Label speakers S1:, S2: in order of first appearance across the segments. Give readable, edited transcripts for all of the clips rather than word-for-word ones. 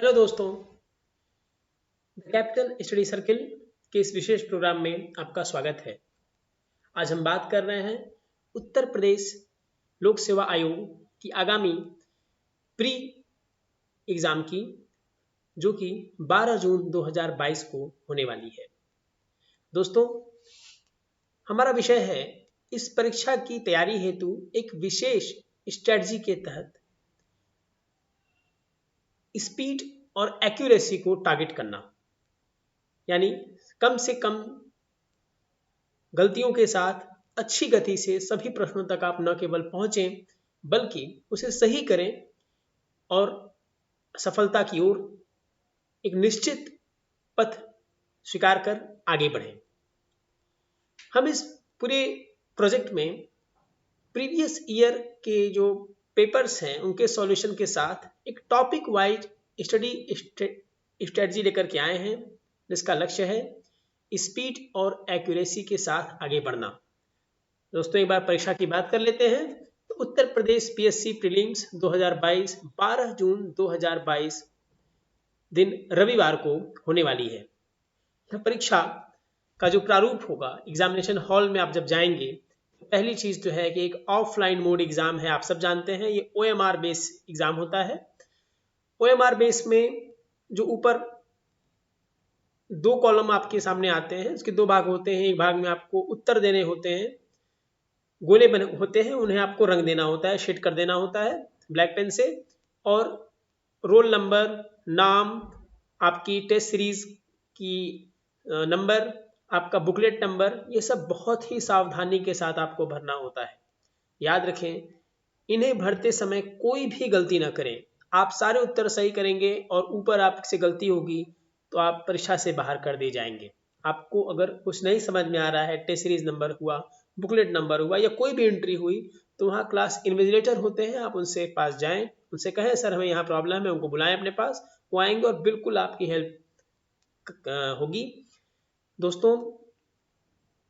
S1: Hello दोस्तों, the capital study circle के इस विशेष प्रोग्राम में आपका स्वागत है। आज हम बात कर रहे हैं उत्तर प्रदेश लोक सेवा आयोग की आगामी प्री एग्जाम की, जो कि 12 जून 2022 को होने वाली है। दोस्तों, हमारा विषय है इस परीक्षा की तैयारी हेतु एक विशेष स्ट्रेटजी के तहत स्पीड और एक्यूरेसी को टारगेट करना, यानी कम से कम गलतियों के साथ अच्छी गति से सभी प्रश्नों तक आप न केवल पहुंचें बल्कि उसे सही करें और सफलता की ओर एक निश्चित पथ स्वीकार कर आगे बढ़ें। हम इस पूरे प्रोजेक्ट में प्रीवियस ईयर के जो पेपर्स हैं उनके सॉल्यूशन के साथ एक टॉपिक वाइज स्टडी स्ट्रेटजी लेकर के आए हैं, जिसका लक्ष्य है स्पीड और एक्यूरेसी के साथ आगे बढ़ना। दोस्तों, एक बार परीक्षा की बात कर लेते हैं तो उत्तर प्रदेश पीएससी प्रीलिम्स 2022 12 जून 2022 दिन रविवार को होने वाली है। यह परीक्षा का जो प्रारूप होगा, एग्जामिनेशन हॉल में आप जब जाएंगे तो पहली चीज तो है कि एक ऑफलाइन मोड एग्जाम है। आप सब जानते हैं ये OMR बेस एग्जाम होता है। OMR बेस में जो ऊपर दो कॉलम आपके सामने आते हैं, उसके दो भाग होते हैं। एक भाग में आपको उत्तर देने होते हैं, गोले बने होते हैं, उन्हें आपको रंग देना होता है, शेड कर देना होता है ब्लैक पेन से, और रोल नंबर, नाम, आपकी टेस्ट सीरीज की नंबर, आपका बुकलेट नंबर, ये सब बहुत ही सावधानी के साथ आपको भरना होता है। याद रखें, इन्हें भरते समय कोई भी गलती ना करें। आप सारे उत्तर सही करेंगे और ऊपर आपसे गलती होगी तो आप परीक्षा से बाहर कर दिए जाएंगे। आपको अगर कुछ नहीं समझ में आ रहा है, टेस्ट सीरीज नंबर हुआ, बुकलेट नंबर हुआ, या कोई भी एंट्री हुई, तो वहाँ क्लास इन्विजिलेटर होते हैं, आप उनसे पास जाएं, उनसे कहें सर हमें यहाँ प्रॉब्लम है, उनको बुलाएं अपने पास, वो आएंगे और बिल्कुल आपकी हेल्प होगी। दोस्तों,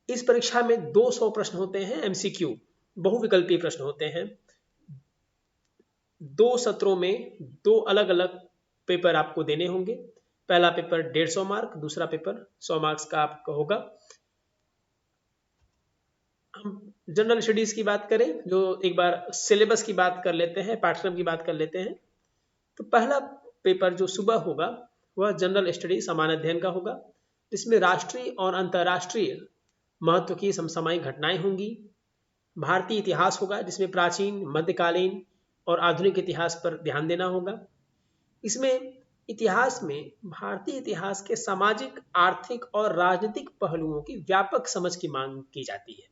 S1: इस परीक्षा में 200 प्रश्न होते हैं, MCQ बहुविकल्पीय प्रश्न होते हैं। 2 सत्रों में 2 अलग अलग पेपर आपको देने होंगे। पहला पेपर 150 मार्क, दूसरा पेपर 100 मार्क्स का आपका होगा। हम जनरल स्टडीज की बात करें, जो एक बार सिलेबस की बात कर लेते हैं, पाठ्यक्रम की बात कर लेते हैं, तो पहला पेपर जो सुबह होगा वह जनरल स्टडी सामान्य अध्ययन का होगा, जिसमें राष्ट्रीय और अंतर्राष्ट्रीय महत्व की समसामयिक घटनाएं होंगी। भारतीय इतिहास होगा, जिसमें प्राचीन, मध्यकालीन और आधुनिक इतिहास पर ध्यान देना होगा। इसमें इतिहास में भारतीय इतिहास के सामाजिक, आर्थिक और राजनीतिक पहलुओं की व्यापक समझ की मांग की जाती है।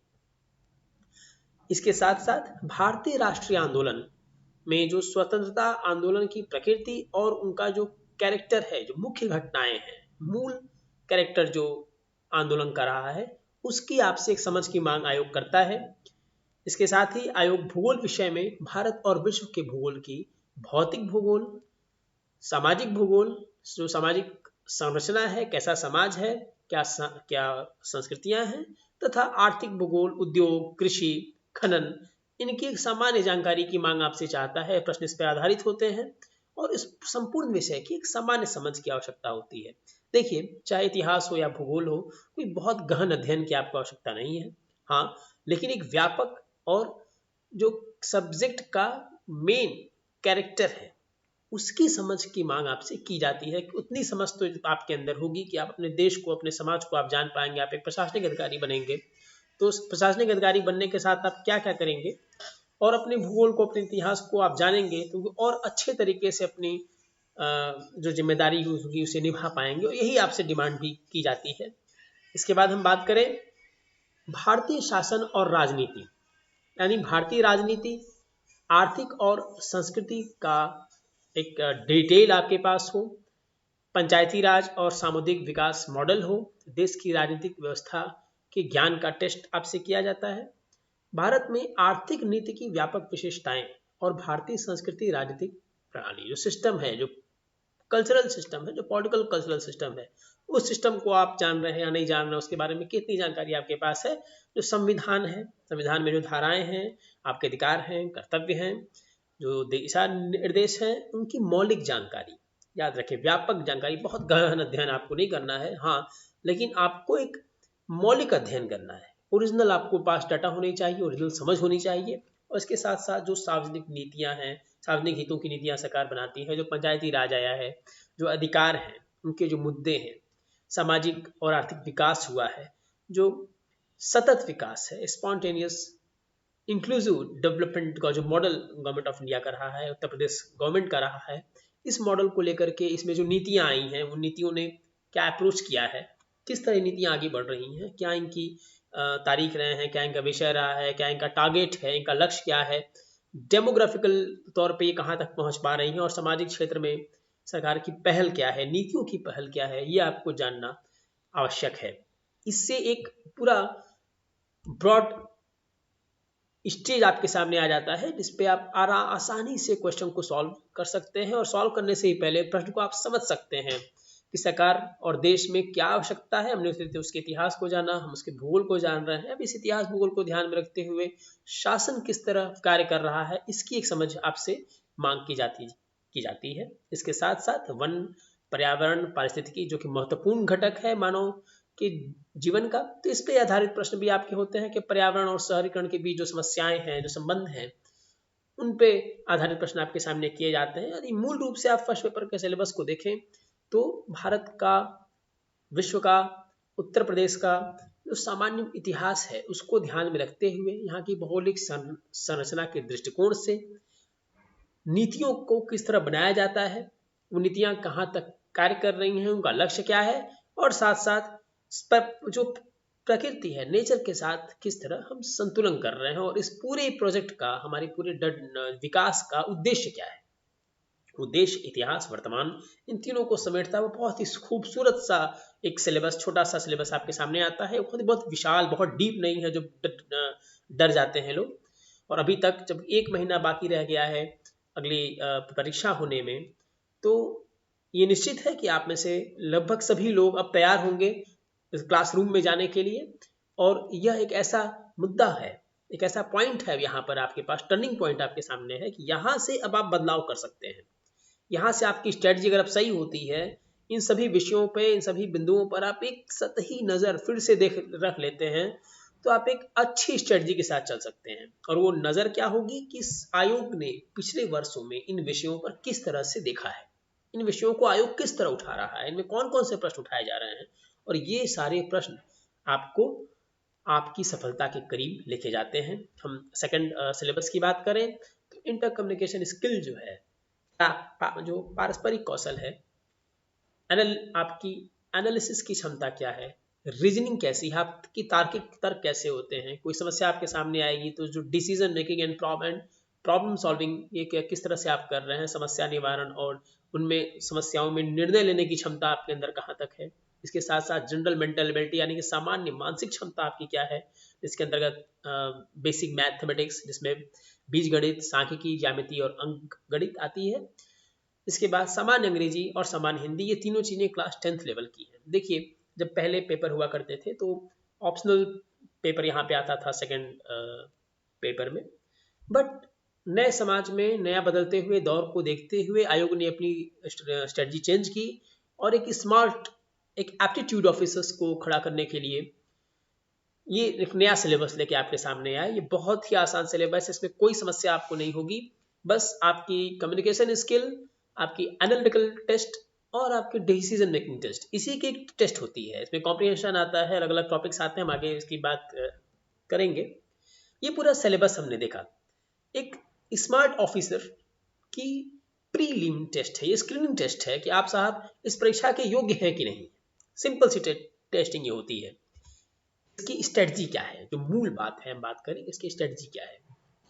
S1: इसके साथ साथ भारतीय राष्ट्रीय आंदोलन में जो स्वतंत्रता आंदोलन की प्रकृति और उनका जो कैरेक्टर है, जो मुख्य घटनाएं हैं, मूल कैरेक्टर जो आंदोलन का रहा है, उसकी आपसे एक समझ की मांग आयोग करता है। इसके साथ ही आयोग भूगोल विषय में भारत और विश्व के भूगोल की भौतिक भूगोल, सामाजिक भूगोल, जो सामाजिक संरचना है, कैसा समाज है, क्या संस्कृतियां हैं, तथा आर्थिक भूगोल, उद्योग, कृषि, खनन, इनकी एक सामान्य जानकारी की मांग आपसे चाहता है। प्रश्न इस पर आधारित होते हैं और इस संपूर्ण विषय की एक सामान्य समझ की आवश्यकता होती है। देखिए, चाहे इतिहास हो या भूगोल हो, कोई बहुत गहन अध्ययन की आपको आवश्यकता नहीं है। हाँ, लेकिन एक व्यापक और जो सब्जेक्ट का मेन कैरेक्टर है उसकी समझ की मांग आपसे की जाती है। कि उतनी समझ तो आपके अंदर होगी कि आप अपने देश को, अपने समाज को आप जान पाएंगे। आप एक प्रशासनिक अधिकारी बनेंगे तो उस प्रशासनिक अधिकारी बनने के साथ आप क्या क्या करेंगे, और अपने भूगोल को, अपने इतिहास को आप जानेंगे तो और अच्छे तरीके से अपनी जो जिम्मेदारी होगी उसे निभा पाएंगे, और यही आपसे डिमांड भी की जाती है। इसके बाद हम बात करें भारतीय शासन और राजनीति, यानी भारतीय राजनीति, आर्थिक और संस्कृति का एक डिटेल आपके पास हो, पंचायती राज और सामुदायिक विकास मॉडल हो, देश की राजनीतिक व्यवस्था के ज्ञान का टेस्ट आपसे किया जाता है। भारत में आर्थिक नीति की व्यापक विशेषताएं और भारतीय संस्कृति, राजनीतिक प्रणाली, जो सिस्टम है, जो कल्चरल सिस्टम है, जो पॉलिटिकल कल्चरल सिस्टम है, उस सिस्टम को आप जान रहे हैं या नहीं जान रहे, उसके बारे में कितनी जानकारी आपके पास है। जो संविधान है, संविधान में जो धाराएं हैं, आपके अधिकार हैं, कर्तव्य हैं, जो दिशा निर्देश हैं, उनकी मौलिक जानकारी, याद रखें, व्यापक जानकारी, बहुत गहन अध्ययन आपको नहीं करना है, हाँ, लेकिन आपको एक मौलिक अध्ययन करना है। ओरिजिनल आपको पास डाटा होनी चाहिए, ओरिजिनल समझ होनी चाहिए, और इसके साथ साथ जो सार्वजनिक नीतियां हैं, सार्वजनिक हितों की नीतियां सरकार बनाती है, जो पंचायती राज आया है, जो अधिकार हैं, उनके जो मुद्दे हैं, सामाजिक और आर्थिक विकास हुआ है, जो सतत विकास है, स्पॉन्टेनियस इंक्लूसिव डेवलपमेंट का जो मॉडल गवर्नमेंट ऑफ इंडिया कर रहा है, उत्तर प्रदेश गवर्नमेंट कर रहा है, इस मॉडल को लेकर के इसमें जो नीतियां आई हैं, उन नीतियों ने क्या अप्रोच किया है, किस तरह नीतियां आगे बढ़ रही हैं, क्या इनकी तारीख रहे हैं, क्या इनका विषय रहा है, क्या इनका टारगेट है, इनका लक्ष्य क्या है, डेमोग्राफिकल तौर पे ये कहाँ तक पहुंच पा रही हैं, और सामाजिक क्षेत्र में सरकार की पहल क्या है, नीतियों की पहल क्या है, ये आपको जानना आवश्यक है। इससे एक पूरा ब्रॉड स्टेज आपके सामने आ जाता है, जिसपे आप आसानी से क्वेश्चन को सॉल्व कर सकते हैं, और सॉल्व करने से ही पहले प्रश्न को आप समझ सकते हैं कि सरकार और देश में क्या आवश्यकता है। हमने उसके इतिहास को जाना, हम उसके भूगोल को जान रहे हैं। अब इस इतिहास भूगोल को ध्यान में रखते हुए शासन किस तरह कार्य कर रहा है, इसकी एक समझ आपसे मांग की जाती है। इसके साथ साथ वन, पर्यावरण, पारिस्थितिकी, जो कि महत्वपूर्ण घटक है मानव के जीवन का, तो इस पे आधारित प्रश्न भी आपके होते हैं कि पर्यावरण और शहरीकरण के बीच जो समस्याएं हैं, जो संबंध हैं, उन पे आधारित प्रश्न आपके सामने किए जाते हैं। यदि मूल रूप से आप फर्स्ट पेपर के सिलेबस को देखें तो भारत का, विश्व का, उत्तर प्रदेश का जो सामान्य इतिहास है उसको ध्यान में रखते हुए, यहाँ की भौगोलिक संरचना के दृष्टिकोण से नीतियों को किस तरह बनाया जाता है, वो नीतियां कहाँ तक कार्य कर रही हैं, उनका लक्ष्य क्या है, और साथ साथ जो प्रकृति है, नेचर के साथ किस तरह हम संतुलन कर रहे हैं, और इस पूरे प्रोजेक्ट का, हमारे पूरे विकास का उद्देश्य क्या है। उद्देश्य, इतिहास, वर्तमान, इन तीनों को समेटता हुआ बहुत ही खूबसूरत सा एक सिलेबस, छोटा सा सिलेबस आपके सामने आता है। खुद बहुत विशाल, बहुत डीप नहीं है जो डर जाते हैं लोग। और अभी तक जब 1 महीना बाकी रह गया है अगली परीक्षा होने में, तो ये निश्चित है कि आप में से लगभग सभी लोग अब तैयार होंगे इस क्लासरूम में जाने के लिए। और यह एक ऐसा मुद्दा है, एक ऐसा पॉइंट है यहाँ पर आपके पास, टर्निंग पॉइंट आपके सामने है कि यहाँ से अब आप बदलाव कर सकते हैं। यहाँ से आपकी स्ट्रेटजी अगर अब सही होती है, इन सभी विषयों पे, इन सभी बिंदुओं पर आप एक सतही नज़र फिर से रख लेते हैं, तो आप एक अच्छी स्ट्रेटजी के साथ चल सकते हैं। और वो नज़र क्या होगी कि आयोग ने पिछले वर्षों में इन विषयों पर किस तरह से देखा है, इन विषयों को आयोग किस तरह उठा रहा है, इनमें कौन कौन से प्रश्न उठाए जा रहे हैं, और ये सारे प्रश्न आपको आपकी सफलता के करीब लेके जाते हैं। हम सेकंड सिलेबस की बात करें तो इंटर कम्युनिकेशन स्किल जो है, जो पारस्परिक कौशल है, आपकी एनालिसिस की क्षमता क्या है, रीजनिंग कैसी है, आपकी तार्किक तर्क कैसे होते हैं, कोई समस्या आपके सामने आएगी तो जो decision making and problem solving, ये किस तरह से आप कर रहे हैं, समस्या निवारण, और उनमें समस्याओं में निर्णय लेने की क्षमता आपके अंदर कहाँ तक है। इसके साथ साथ जनरल मेंटल एबिलिटी, यानी कि सामान्य मानसिक क्षमता आपकी क्या है, जिसके अंतर्गत बेसिक मैथमेटिक्स, जिसमें बीज गणित, सांख्यिकी, ज्यामिति और अंक गणित आती है। इसके बाद सामान्य अंग्रेजी और सामान्य हिंदी, ये तीनों चीजें क्लास 10th लेवल की हैं। देखिए, जब पहले पेपर हुआ करते थे तो ऑप्शनल पेपर यहाँ पे आता था सेकंड पेपर में, बट नए समाज में, नया बदलते हुए दौर को देखते हुए आयोग ने अपनी स्ट्रेटजी चेंज की, और एक स्मार्ट, एक एप्टीट्यूड ऑफिसर्स को खड़ा करने के लिए ये एक नया सिलेबस लेके आपके सामने आया। ये बहुत ही आसान सिलेबस है, इसमें कोई समस्या आपको नहीं होगी। बस आपकी कम्युनिकेशन स्किल, आपकी एनालिटिकल टेस्ट और आपकी डिसीजन मेकिंग टेस्ट, इसी की एक टेस्ट होती है। इसमें कॉम्प्रिहेंशन आता है, अलग अलग टॉपिक्स आते हैं, हम आगे इसकी बात करेंगे। ये पूरा सिलेबस हमने देखा। एक स्मार्ट ऑफिसर की प्रीलिम टेस्ट है, ये स्क्रीनिंग टेस्ट है कि आप साहब इस परीक्षा के योग्य हैं कि नहीं। सिंपल सी टेस्टिंग ये होती है। इसकी स्ट्रेटजी क्या है, जो मूल बात है, हम बात करें इसकी स्ट्रेटजी क्या है।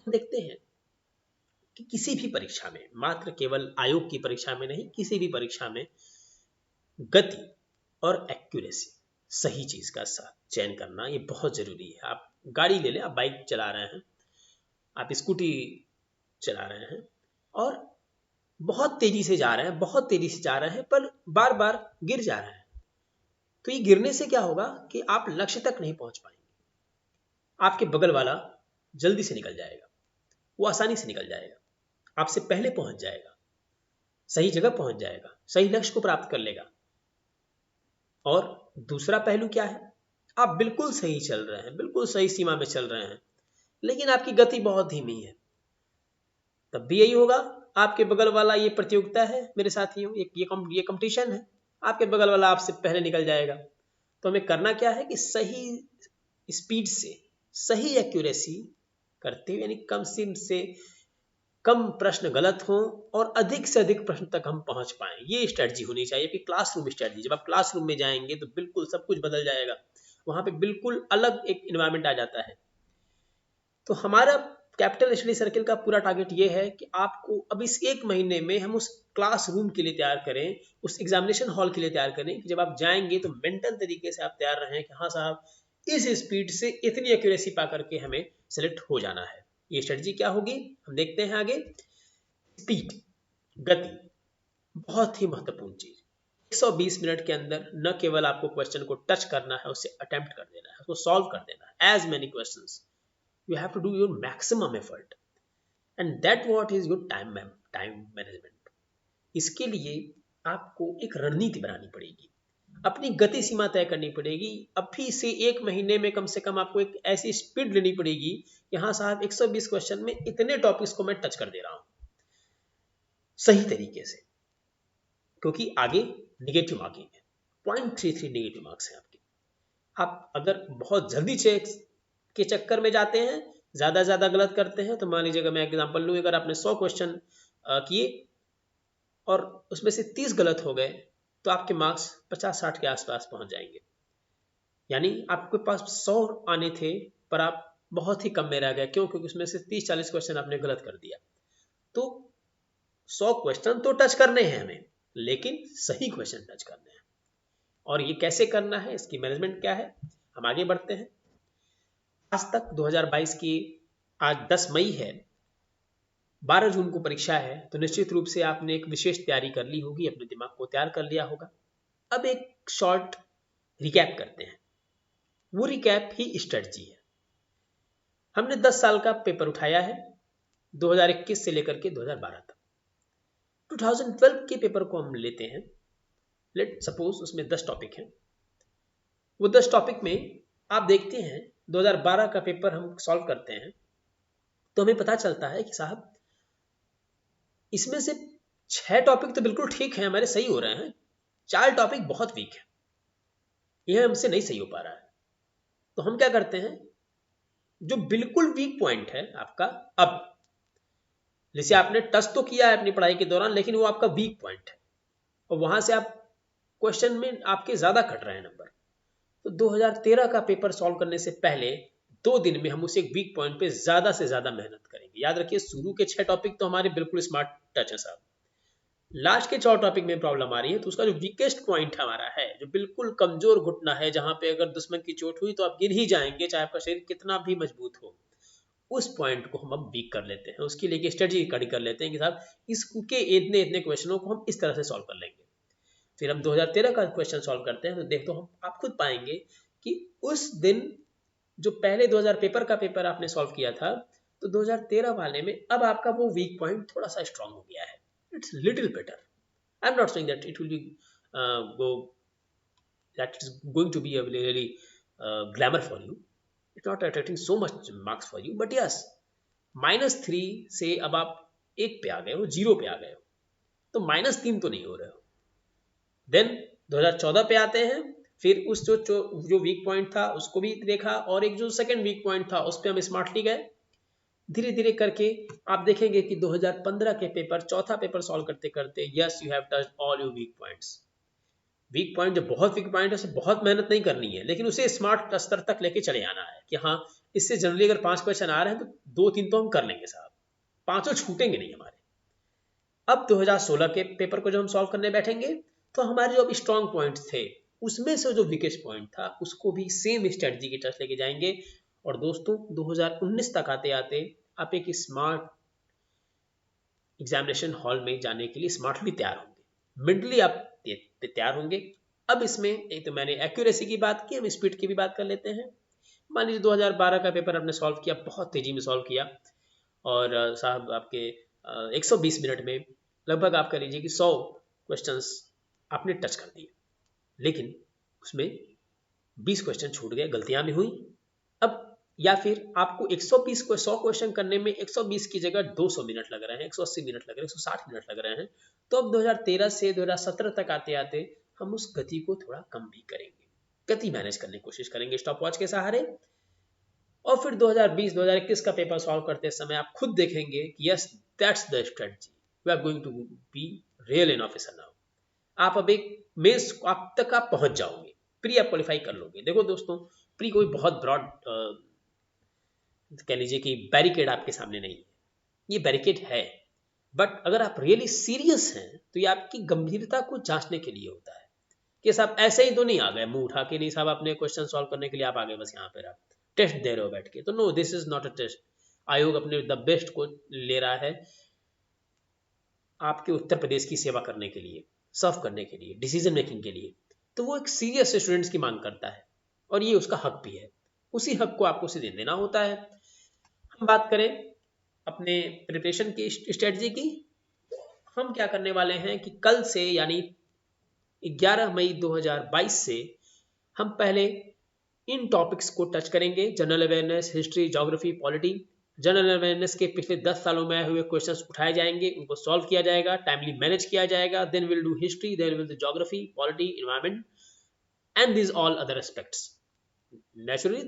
S1: हम देखते हैं कि किसी भी परीक्षा में, मात्र केवल आयोग की परीक्षा में नहीं, किसी भी परीक्षा में गति और एक्यूरेसी, सही चीज का चयन करना, ये बहुत जरूरी है। आप गाड़ी ले लें, आप बाइक चला रहे हैं, आप स्कूटी चला रहे हैं और बहुत तेजी से जा रहे हैं, बहुत तेजी से जा रहे हैं, पर बार बार गिर जा रहे हैं, तो ये गिरने से क्या होगा कि आप लक्ष्य तक नहीं पहुंच पाएंगे। आपके बगल वाला जल्दी से निकल जाएगा, वो आसानी से निकल जाएगा, आपसे पहले पहुंच जाएगा। सही जगह पहुंच जाएगा, सही लक्ष्य को प्राप्त कर लेगा। और दूसरा पहलू क्या है, आप बिल्कुल सही चल रहे हैं, बिल्कुल सही सीमा में चल रहे हैं, लेकिन आपकी गति बहुत धीमी है, तब भी यही होगा। आपके बगल वाला, ये प्रतियोगिता है मेरे साथियों, ये कंपटीशन है, आपके बगल वाला आपसे पहले निकल जाएगा। तो हमें करना क्या है कि सही स्पीड से सही एक्यूरेसी करते हुए, यानी कम से कम प्रश्न गलत हों और अधिक से अधिक प्रश्न तक हम पहुंच पाएं, ये स्ट्रेटजी होनी चाहिए कि क्लासरूम स्ट्रेटजी। जब आप क्लासरूम में जाएंगे तो बिल्कुल सब कुछ बदल जाएगा, वहां पे बिल्कुल अलग एक इन्वायरमेंट आ जाता है। तो हमारा कैपिटल स्टडी सर्किल का पूरा टारगेट ये है कि आपको अब इस एक महीने में हम उस क्लासरूम के लिए तैयार करें, उस एग्जामिनेशन हॉल के लिए तैयार करें कि जब आप जाएंगे तो मेंटल तरीके से आप तैयार रहें कि हाँ साहब, इस स्पीड से इतनी एक्यूरेसी पा करके हमें सेलेक्ट हो जाना है। ये स्ट्रेटजी क्या होगी हम देखते हैं आगे। स्पीड, गति, बहुत ही महत्वपूर्ण चीज। 120 मिनट के अंदर न केवल आपको क्वेश्चन को टच करना है, उसे अटेम्प्ट कर देना है, उसको सॉल्व कर देना है, as many questions, you have to do your maximum effort, and that what is your time management। इसके लिए आपको एक रणनीति बनानी पड़ेगी, अपनी गति सीमा तय करनी पड़ेगी। अभी से एक महीने में कम से कम आपको एक ऐसी स्पीड लेनी पड़ेगी कि हाँ साहब, 120 क्वेश्चन में इतने टॉपिक्स को मैं टच कर दे रहा हूं सही तरीके से, क्योंकि आगे निगेटिव मार्किंग है, 0.33 निगेटिव मार्क्स है आपके। आप अगर बहुत जल्दी चेक के चक्कर में जाते हैं, ज्यादा गलत करते हैं, तो मान लीजिए अगर मैं एग्जांपल लूं, अगर आपने 100 क्वेश्चन किए और उसमें से 30 गलत हो गए, तो आपके मार्क्स 50-60 के आसपास पहुंच जाएंगे। यानी आपके पास 100 आने थे पर आप बहुत ही कम में रह गए, क्यों? क्योंकि उसमें से 30-40 क्वेश्चन आपने गलत कर दिया। तो 100 क्वेश्चन तो टच करने हैं हमें, लेकिन सही क्वेश्चन टच करने हैं। और ये कैसे करना है, इसकी मैनेजमेंट क्या है, हम आगे बढ़ते हैं। आज तक 2022 की आज 10 मई है, 12 जून को परीक्षा है, तो निश्चित रूप से आपने एक विशेष तैयारी कर ली होगी, अपने दिमाग को तैयार कर लिया होगा। अब एक शॉर्ट रिकैप करते हैं, वो रिकैप ही स्ट्रेटजी है। हमने 10 साल का पेपर उठाया है, 2021 से लेकर के 2012 तक। 2012 के पेपर को हम लेते हैं, लेट सपोज उसमें 10 टॉपिक हैं। वो 10 टॉपिक में आप देखते हैं 2012 का पेपर हम सॉल्व करते हैं तो हमें पता चलता है कि साहब, इसमें से 6 टॉपिक तो बिल्कुल ठीक है, हमारे सही हो रहे हैं, 4 टॉपिक बहुत वीक है, यह हमसे नहीं सही हो पा रहा है। तो हम क्या करते हैं, जो बिल्कुल वीक पॉइंट है आपका, अब जैसे आपने टच तो किया है अपनी पढ़ाई के दौरान, लेकिन वो आपका वीक पॉइंट है और वहां से आप क्वेश्चन में आपके ज्यादा कट रहे हैं नंबर। तो 2013 का पेपर सॉल्व करने से पहले 2 दिन में हम उसे एक वीक पॉइंट पे ज्यादा से ज्यादा मेहनत करेंगे। याद रखिए, शुरू के 6 टॉपिक तो हमारे बिल्कुल स्मार्ट टच है साहब, लास्ट के 4 टॉपिक में प्रॉब्लम आ रही है, तो उसका जो वीकेस्ट पॉइंट हमारा है, जो बिल्कुल कमजोर घुटना है, जहां पे अगर दुश्मन की चोट हुई तो आप गिर ही जाएंगे, चाहे आपका शरीर कितना भी मजबूत हो, उस पॉइंट को हम अब वीक कर लेते हैं। उसके लिए एक स्ट्रेटजी कड़ी कर लेते हैं कि साहब, इसके इतने इतने क्वेश्चनों को हम इस तरह से सॉल्व कर लेंगे। फिर हम 2013 का क्वेश्चन सॉल्व करते हैं, तो देखो हम आप खुद पाएंगे कि उस दिन जो पहले 2000 पेपर का पेपर आपने सॉल्व किया था, तो 2013 वाले में अब आपका वो वीक पॉइंट थोड़ा सा स्ट्रांग हो गया है। It's little better, I am not saying that it will be that is going to be a really glamour for you, it's not attracting so much marks for you, but yes, -3 से अब आप 1 पे आ गए हो, 0 पे आ गए हो, तो -3 तो नहीं हो रहे हो। देन 2014 पे आते हैं, फिर उस जो वीक पॉइंट था उसको भी देखा, और एक जो सेकंड वीक पॉइंट था उस पे हम स्मार्टली गए। धीरे धीरे करके आप देखेंगे कि 2015 के पेपर, चौथा पेपर सॉल्व करते करते, yes you have touched all your weak points. Weak point जो बहुत वीक पॉइंट है उसे बहुत मेहनत नहीं करनी है, लेकिन उसे स्मार्ट स्तर तक लेके चले आना है कि हाँ, इससे जनरली अगर 5 क्वेश्चन आ रहे हैं तो 2-3 तो हम कर लेंगे साहब, 5 छूटेंगे नहीं हमारे। अब 2016 के पेपर को जब हम सॉल्व करने बैठेंगे, तो हमारे जो स्ट्रॉन्ग पॉइंट थे उसमें से जो वीकेस्ट पॉइंट था उसको भी सेम स्ट्रेटजी की तरफ लेके जाएंगे। और दोस्तों, 2019 तक आते आते आप एक स्मार्ट एग्जामिनेशन हॉल में जाने के लिए स्मार्टली तैयार होंगे, मेंटली आप तैयार होंगे। अब इसमें एक तो मैंने एक्यूरेसी की बात की, हम स्पीड की भी बात कर लेते हैं। मान लीजिए 2012 का पेपर आपने सॉल्व किया, बहुत तेजी में सॉल्व किया, और साहब आपके 120 मिनट में लगभग आप कह लीजिए कि 100 क्वेश्चंस आपने टच कर दिए, लेकिन उसमें 20 क्वेश्चन छूट गए, गलतियां भी हुई। अब या फिर आपको 120 को 100 क्वेश्चन करने में 120 की जगह 200 मिनट लग रहे हैं, 180 मिनट लग रहे हैं, 160 मिनट लग रहे हैं, तो अब 2013 से 2017 तक आते आते हम उस गति को थोड़ा कम भी करेंगे, गति मैनेज करने की कोशिश करेंगे स्टॉप वॉच के सहारे। और फिर 2020-2021 का पेपर सॉल्व करते समय आप खुद देखेंगे कि yes, that's the strategy, we are going to be real in officer now. आप अब एक मेंस आप तक आप पहुंच जाओगे, प्री आप क्वालिफाई कर लोगे। देखो दोस्तों, प्री कोई बहुत ब्रॉड कह लीजिए कि बैरिकेड आपके सामने नहीं है, ये बैरिकेड है, बट अगर आप रियली सीरियस हैं तो ये आपकी गंभीरता को जांचने के लिए होता है कि साहब ऐसे ही तो नहीं आ गए मुंह उठा के, नहीं साहब अपने क्वेश्चन सॉल्व करने के लिए आप आ गए बस यहाँ पर आप टेस्ट दे रहे हो बैठ के, तो no, this is not a test. आयोग अपने द बेस्ट को ले रहा है आपके उत्तर प्रदेश की सेवा करने के लिए, सर्व करने के लिए, डिसीजन मेकिंग के लिए, तो वो एक सीरियस स्टूडेंट्स की मांग करता है और ये उसका हक भी है, उसी हक को आपको उसे देना होता है। हम बात करें अपने प्रिपरेशन की स्ट्रेटजी की, हम क्या करने वाले हैं कि कल से यानी 11 मई 2022 से हम पहले इन टॉपिक्स को टच करेंगे, general awareness, history, geography, polity. General awareness के पिछले 10 सालों में आए हुए क्वेश्चंस उठाए जाएंगे, उनको सॉल्व किया जाएगा, टाइमली मैनेज किया जाएगा। Then will do history, then will do geography, polity, environment and this all other aspects. Naturally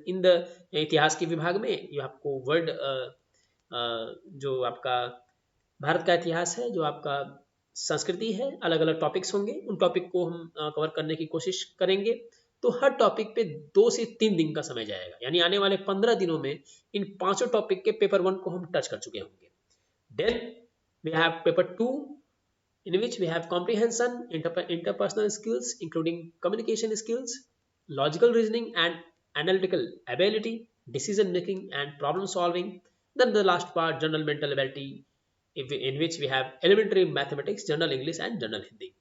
S1: in the इतिहास के विभाग में ये आपको वर्ल्ड जो आपका भारत का इतिहास है, जो आपका संस्कृति है, अलग अलग टॉपिक्स होंगे, उन टॉपिक को हम कवर करने की कोशिश करेंगे। तो हर टॉपिक पे 2 से 3 दिन का समय जाएगा, यानी आने वाले 15 दिनों में इन पांचों टॉपिक के पेपर 1 को हम टच कर चुके होंगे। Then we have paper 2 in which we have comprehension, interpersonal skills including communication skills, logical reasoning and analytical ability, decision making and problem solving. Then the last part, general mental ability, in which we have elementary mathematics, general English and general Hindi.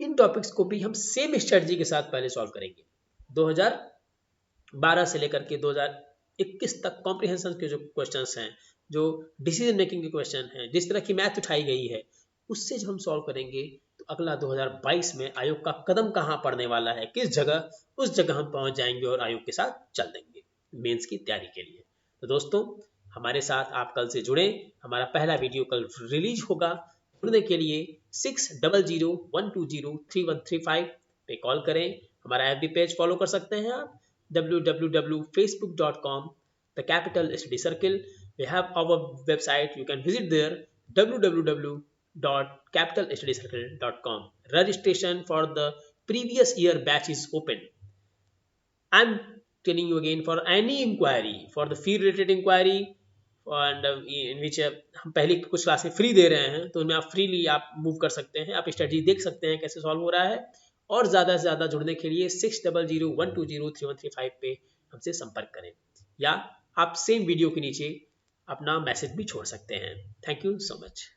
S1: In topics को भी हम same strategy के साथ पहले solve करेंगे। 2012 से लेकर के 2021 तक कॉम्प्रिहेंशन के जो क्वेश्चंस हैं, जो डिसीजन मेकिंग के क्वेश्चन हैं, जिस तरह की मैथ उठाई गई है, उससे जब हम सॉल्व करेंगे तो अगला 2022 में आयोग का कदम कहाँ पड़ने वाला है, किस जगह, उस जगह हम पहुंच जाएंगे और आयोग के साथ चल देंगे मेंस की तैयारी के लिए। तो दोस्तों, हमारे साथ आप कल से जुड़े, हमारा पहला वीडियो कल रिलीज होगा। जुड़ने के लिए 6001203135 पे कॉल करें। हमारा एफबी पेज फॉलो कर सकते हैं आप, www.facebook.com the capital study circle. We have our website, you can visit there, www.capitalstudycircle.com. Registration for the previous year batch is open. I'm telling you again, for any inquiry, for the fee related inquiry and in which हम पहले कुछ क्लासें free दे रहे हैं, तो उनमें आप freely आप मूव कर सकते हैं, आप स्ट्रेटजी देख सकते हैं कैसे सॉल्व हो रहा है। और ज़्यादा से ज़्यादा जुड़ने के लिए 6001203135 पे हमसे संपर्क करें, या आप सेम वीडियो के नीचे अपना मैसेज भी छोड़ सकते हैं। Thank you so much.